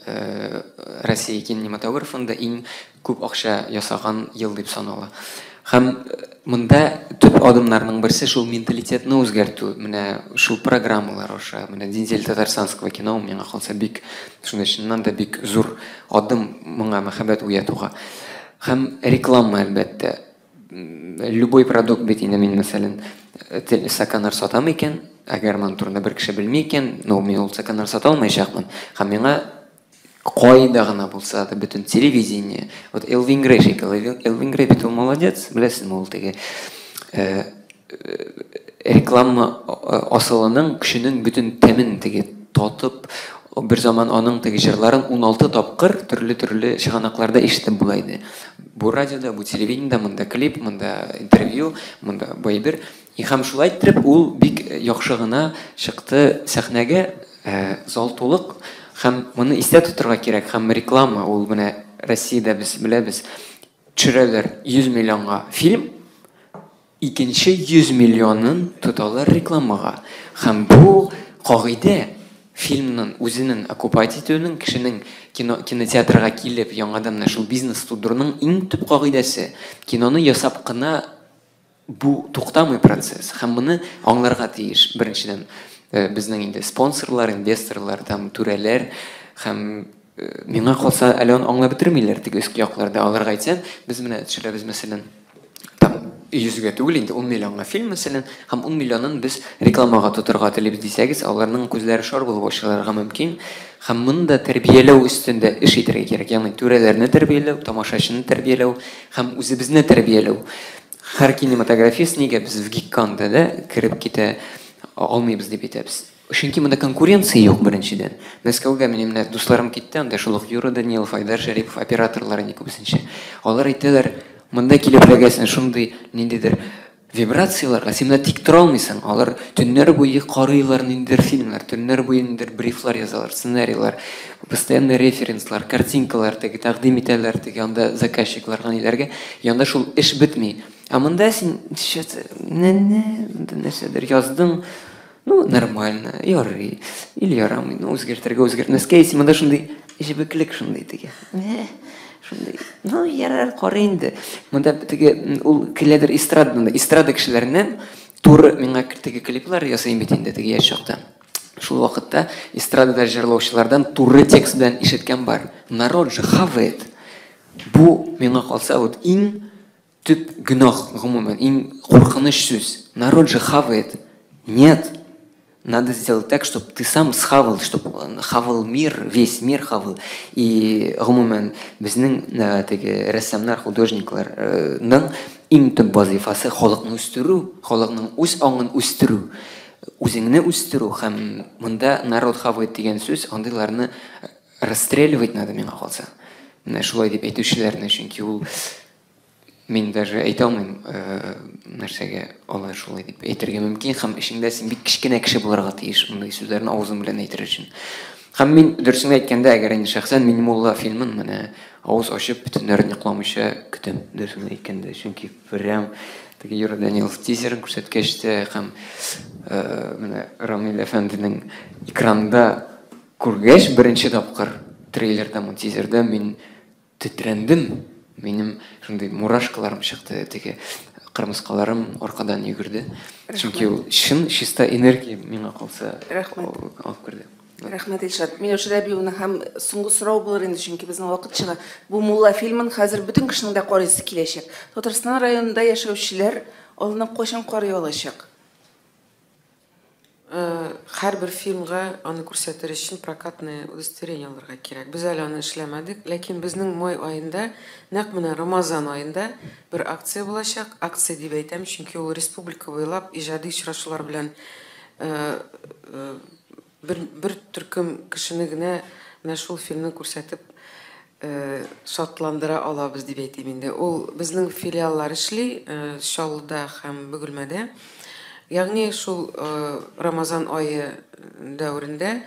Россия кинематографында иң күп акча ясаган ел дип санала. Һәм монда төп адымнарның берсе шул менталитетны үзгәртү. Менә шул программалар аша, менә Дензель татарстанского кино миңа калса бик шундый чыннан да бик зур адым моңа мәхәббәт уятуга. Һәм реклама әлбәттә. Любой продукт бит инде мин мәсәлән стаканнар сатам икән, әгәр мен турында бер кеше белми икән, мин ул стаканнар сата алмаячакмын. Һәм миңа кайда гына булса да бөтен телевидение, вот Элвин Грей шикелле, Элвин Грей бит ул молодец, беләсезме, ул теге реклама асылының кешенең бөтен тәмен теге татып, бер заман аның теге җырларын 16 тапкыр төрле чыганакларда ишетеп була иде. Бу радиода, бу телевидениедә, монда клип, монда интервью, монда байбер. И һәм шулай итеп ул бик яхшы гына чыкты сәхнәгә, зал тулык. Һәм моны истә тотырга кирәк. Һәм реклама ул менә Россиядә без беләбез. Төшерәләр 100 миллионга фильм, икенче 100 миллионын тоталар рекламага. Һәм бу кагыйдә фильмның үзенең оккупать итүнең, кешенең кинотеатрга килеп яңадан шул бизнес тудыруның иң төп кагыйдәсе. Киноны ясап кына бу туктамый процесс. Һәм моны аңларга тиеш. Беренчедән безнең инде спонсорлар, инвесторлар, там түрәләр һәм миңа калса әле аны аңлап бетермиләр теге өске якларда. Аларга әйтсәм, без менә төшерәбез мәсәлән там 100-гә түгел инде 10 миллионга фильм мәсәлән, һәм 10 миллионын без рекламага тотырга телибез дисәгез, аларның күзләре шар булып ачылырга мөмкин. Һәм монда тәрбияләү өстендә эш итәргә кирәк. Ягъни түрәләрне тәрбияләү, тамашачыны тәрбияләү һәм үзебезне тәрбияләү. Һәр кинематографист нигә без в гигканда да кирип китә алмыйбыз дип әйтәбез. Чөнки монда конкуренция юк беренчедән. Мәскәүгә минем дусларым китте, анда шул Юра Данилов, Айдар Шәрипов операторлары ни күбесенчә. Алар әйтәләр, монда килеп эләгәсең шундый ниндидер вибрацияларга, син тик тора алмыйсың. Алар төннәр буе карыйлар ниндидер фильмнар, төннәр буе ниндидер брифлар язалар, сценарийлар, постоянный референслар, картинкалар теге тәкъдим итәләр, теге анда заказчикларга ниләргә. Янда шул эш бетми. А монда син нәрсәдер яздың, нормально, ярый, или ярамый, үзгәртергә, син монда шундый җебеклек шундый теге. Шундый, ярар, карый инде. Монда теге ул киләдер эстрада кешеләреннән туры миңа теге клиплар ясый бит инде теге яшь чакта. Шул вакытта эстрадада җырлаучылардан туры текст белән ишеткән бар. Народ же хавает. Бу миңа калса вот иң төп гөнаһ гомумән, иң куркыныч сүз. Народ же хавает. Нет. Надо сделать так, чтобы ты сам схавал, чтобы хавал мир, весь мир хавал. И гомумән безнең теге рәссамнар, художникларның иң төп вазифасы халыкны үстерү, халыкның үз аңын үстерү, үзеңне үстерү. Һәм монда народ хавает дигән сүз, андыйларны расстреливать надо миңа калса. Менә шулай дип әйтүчеләрне, чөнки ул Мин даже әйтә алмыйм, нәрсәгә алай шулай дип әйтергә мөмкин, һәм эчендә син бик кечкенә кеше булырга тиеш мондый сүзләрне авызың белән әйтер өчен. Һәм мин дөресен әйткәндә, әгәр инде шәхсән мин Мулла фильмын менә авыз ачып бөтеннәрен йокламыйча көтәм, дөресен әйткәндә, чөнки прям теге Юра Данилов тизерын күрсәткәч тә һәм менә Рамил әфәнденең экранда күргәч беренче тапкыр трейлерда, тизерда мин тетрәндем. Минем шундый мурашкаларым чыкты, теге кырмыскаларым аркадан йөгерде. Чөнки ул чиста энергия миңа калса алып керде. Рәхмәт, Илшат. Миләүшә Рәбиевна һәм соңгы сорау булыр инде, чөнки безнең вакыт чыга. Бу Мулла фильмын хәзер бөтен кешенең дә карыйсы киләчәк. Татарстан районында яшәүчеләр алны кайчан карый алачак? Һәрбер фильмга аны күрсәтер өчен прокатный удостоверение алырга кирәк. Без әле аны эшләмәдек, ләкин безнең май аенда, нәкъ менә Рамазан аенда бер акция булачак. Акция дип әйтәм, чөнки ул республика буйлап иҗади очрашулар белән бер төркем кешене генә менә шул фильмны күрсәтеп шатландыра алабыз дип әйтим инде. Ул безнең филиаллар эшли Чаллыда һәм Бөгелмәдә. Ягъни шул Рамазан ае дәврендә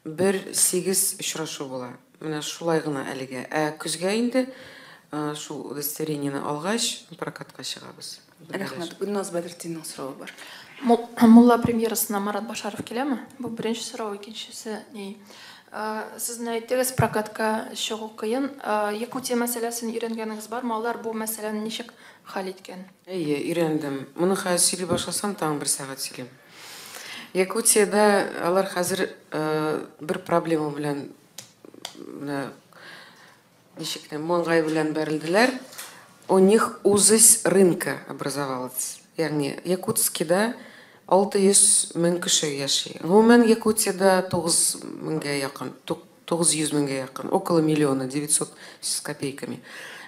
8 очрашу була. Менә шулай гына әлегә. Көзгә инде шул удостоверениене алгач прокатка чыгабыз. Рәхмәт. Гөлназ Бәдретдинның сорауы бар. Мулла премьерасына Марат Башаров киләме? Бу беренче сорау, икенчесе ни? Сезне әйттегез, прокатка чыгу кыен. Якутия мәсьәләсен өйрәнгәнегез бармы? Алар бу мәсьәләне ничек хәл иткән? Әйе, өйрәндем. Моны хәзер сөйли башласам, таң бер сәгать сөйлим. Якутиядә алар хәзер бер проблема белән ничек маңгай белән бәрелделәр. У них узысь рынка образовалась. Ягъни Якутскида 600 мең кеше яши. Гомумән Якутиядә 900 меңгә якын, около миллиона, 900 с копейками.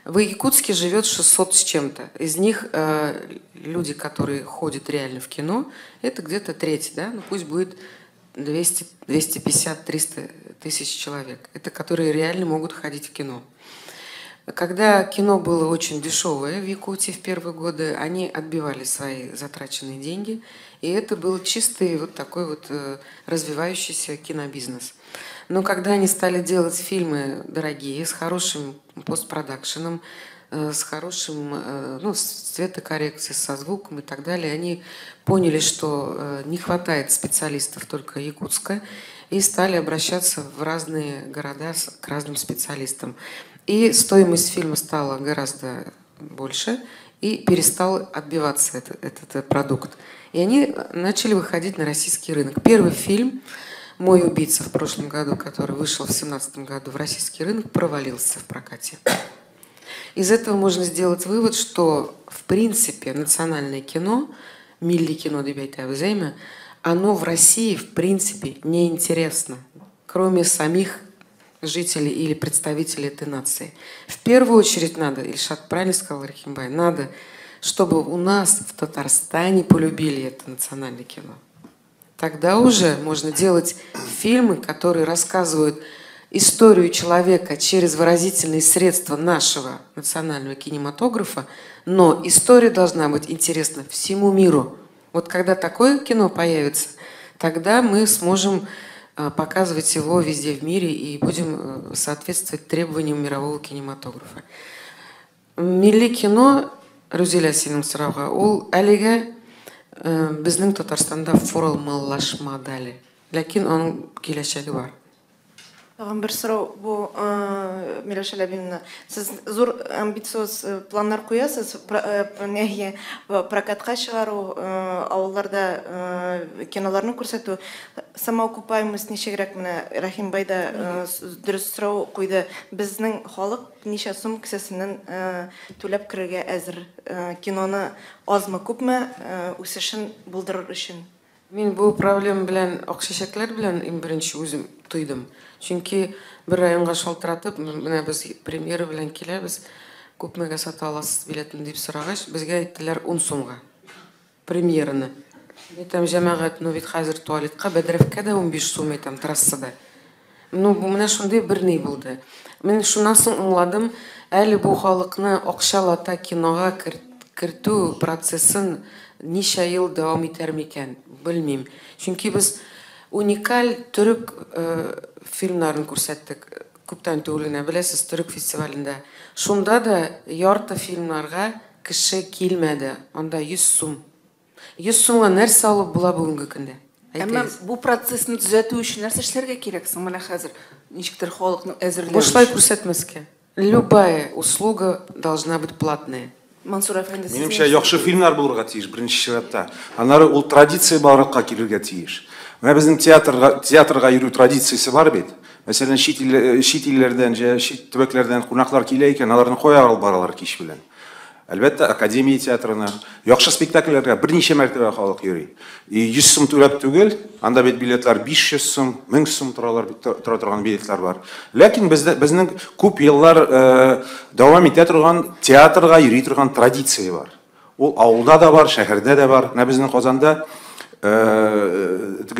В Якутске живет 600 с чем-то. Из них люди, которые ходят реально в кино, это где-то треть, да? Ну пусть будет 200, 250, 300 тысяч человек. Это которые реально могут ходить в кино. Когда кино было очень дешевое в Якутии в первые годы, они отбивали свои затраченные деньги, и это был чистый вот такой вот развивающийся кинобизнес. Но когда они стали делать фильмы дорогие, с хорошим постпродакшеном, с хорошим, ну, с цветокоррекцией, со звуком и так далее, они поняли, что не хватает специалистов только Якутска, и стали обращаться в разные города к разным специалистам. И стоимость фильма стала гораздо больше, и перестал отбиваться этот продукт. И они начали выходить на российский рынок. Первый фильм «Мой убийца» в прошлом году, который вышел в 2017 году в российский рынок, провалился в прокате. Из этого можно сделать вывод, что в принципе национальное кино, милли кино дебютное, оно в России в принципе неинтересно, кроме самих жителей или представителей этой нации. В первую очередь надо, Ильшат правильно сказал, Рахимбай, надо, чтобы у нас в Татарстане полюбили это национальное кино. Тогда уже можно делать фильмы, которые рассказывают историю человека через выразительные средства нашего национального кинематографа, но история должна быть интересна всему миру. Вот когда такое кино появится, тогда мы сможем показывать его везде в мире и будем соответствовать требованиям мирового кинематографа. Милли кино, Рузиля синең сорауга, ул әлегә безнең Татарстанда формалашмады, ләкин аның киләчәге бар. Тагын бер сорау, бу Миләүшә Рәбиевна, сез зур амбициоз планнар куясыз, прокатка чыгару, авылларда киноларны күрсәтү, самоокупаемость ничегрәк, менә Рахимбай да дөрес сорау куйды. Безнең халык ничә сум кесәсеннән түләп керергә әзер, киноны азмы күпме үсешен булдырыр өчен? Мин бу проблема белән акчачаклар белән иң беренче үзем туйдым. Чөнки бер районга шалтыратып, менә без премьера белән киләбез, күпмегә сата аласыз билетны дип сорагач, безгә әйттеләр 10 сумга. Премьераны. Әйтәм, җәмәгать, ну бит хәзер туалетка Бәдрәфкә дә 15 сум әйтәм трассада. Ну, бу менә шундый бер ни булды. Мен шуннан соң аңладым, әле бу халыкны акчалата кинога кертү процессын ничә ел дәвам итәр микән, белмим. Чөнки без уникаль төрек фильмнарын күрсәттек күптән түгел генә, беләсез, төрек фестивалендә. Шунда да ярты фильмнарга кеше килмәде. Анда 100 сум. 100 сумга нәрсә алып була бүгенге көндә? Әмма бу процессны төзәтү өчен нәрсә эшләргә кирәк соң? Менә хәзер ничектер халыкның әзерлеге. Бушлай күрсәтмәскә. Любая услуга должна быть платная. Мансур әфәнде, сез Минемчә, яхшы фильмнар булырга тиеш, беренче чиратта. Аннары ул традиция баракка килергә тиеш. Менә безнең театрга йөрү традициясе бар бит. Мәсәлән, чит илләрдән, чит төбәкләрдән кунаклар килә икән, аларны кая алып баралар кич белән. Әлбәттә, академия театрына, яхшы спектакльләргә берничә мәртәбә халык йөри. 100 сум түләп түгел, анда бит билетлар 500 сум, 1000 сум тора торган билетлар бар. Ләкин безнең күп еллар дәвам итә торган театрга йөри торган традиция бар. Ул авылда да бар, шәһәрдә дә бар. Менә безнең Казанда 3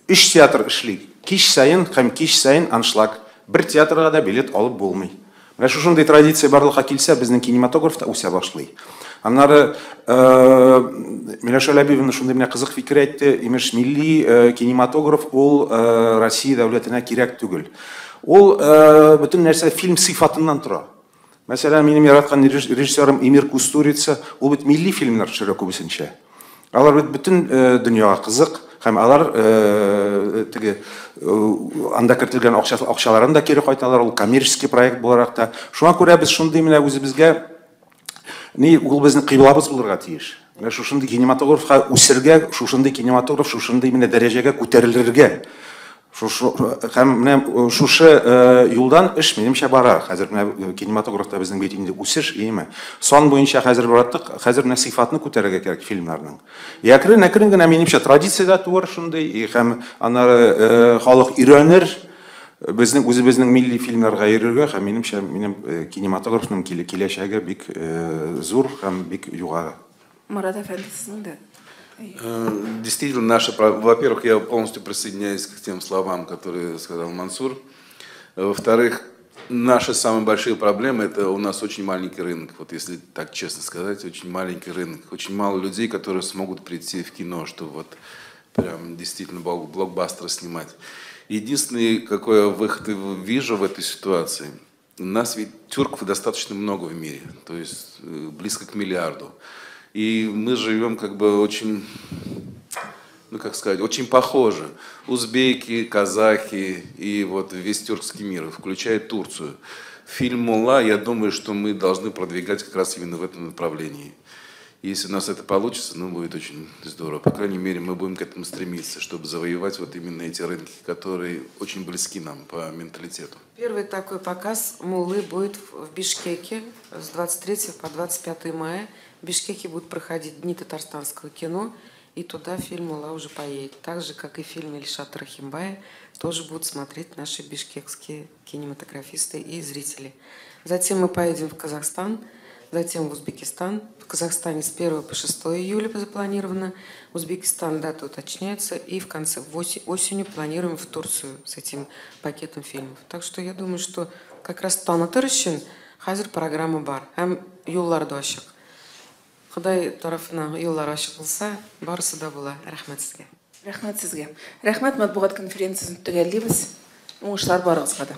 театр эшли. Кич сайын һәм кич сайын аншлаг. Бер театрга да билет алып булмый. Менә шушындый традиция барлыкка килсә, безнең кинематографта үсә башлый. Аннары Миләш Алябиевна шундый менә кызык фикер әйтте, имеш милли кинематограф ул Россия дәүләтенә кирәк түгел. Ул бөтен нәрсә фильм сыйфатыннан тора. Мәсәлән, минем яраткан режиссерым Эмир Кустурица, ул бит милли фильмнар төшерә күбесенчә. Алар бит бөтен дөньяга кызык. Һәм алар анда кертелгән акчаларын да кире кайталар, ул коммерческий проект буларак та. Шуңа күрә без шундый менә үзебезгә ул безнең кыйблабыз булырга тиеш. Менә шушындый кинематографка үсәргә, шушындый кинематограф шушындый менә дәрәҗәгә күтәрелергә. Һәм менә шушы юлдан эш минемчә бара. Хәзер менә кинематографта безнең бит инде үсеш иеме. Сан буенча хәзер бараттык, хәзер менә сыйфатны күтәрергә кирәк фильмнарның. Әкрен генә минемчә традициядә туыр шундый, һәм аннары халык өйрәнер. Безнең үзебезнең милли фильмнарга йөрергә, һәм минемчә минем кинематографның киләчәге бик зур һәм бик югары. Марат әфәнде, сезнең дә. Действительно, во-первых, я полностью присоединяюсь к тем словам, которые сказал Мансур. Во-вторых, наши самые большие проблемы – это у нас очень маленький рынок. Вот если так честно сказать, очень маленький рынок. Очень мало людей, которые смогут прийти в кино, чтобы вот прям действительно блокбастеры снимать. Единственный, какой выход я вижу в этой ситуации, у нас ведь тюрков достаточно много в мире, то есть близко к миллиарду. И мы живем как бы очень, ну как сказать, очень похоже. Узбеки, казахи и вот весь тюркский мир, включая Турцию. Фильм «Мулла», я думаю, что мы должны продвигать как раз именно в этом направлении. Если у нас это получится, ну будет очень здорово. По крайней мере, мы будем к этому стремиться, чтобы завоевать вот именно эти рынки, которые очень близки нам по менталитету. Первый такой показ «Муллы» будет в Бишкеке с 23 по 25 мая. В Бишкеке будут проходить Дни татарстанского кино, и туда фильм «Мулла» уже поедет. Так же, как и фильм Ильшата Рахимбая, тоже будут смотреть наши бишкекские кинематографисты и зрители. Затем мы поедем в Казахстан, затем в Узбекистан. В Казахстане с 1 по 6 июля запланировано. Узбекистан дата уточняется. И в конце осенью планируем в Турцию с этим пакетом фильмов. Так что я думаю, что как раз танытыр өчен хәзер программа бар. Һәм юллар да ачык. Ходай тарафынан юллар ачык булса, барысы да була. Рәхмәт сезгә. Рәхмәт сезгә. Рәхмәт, матбугат конференциясын төгәллибез. Уңышлар барыгызга да.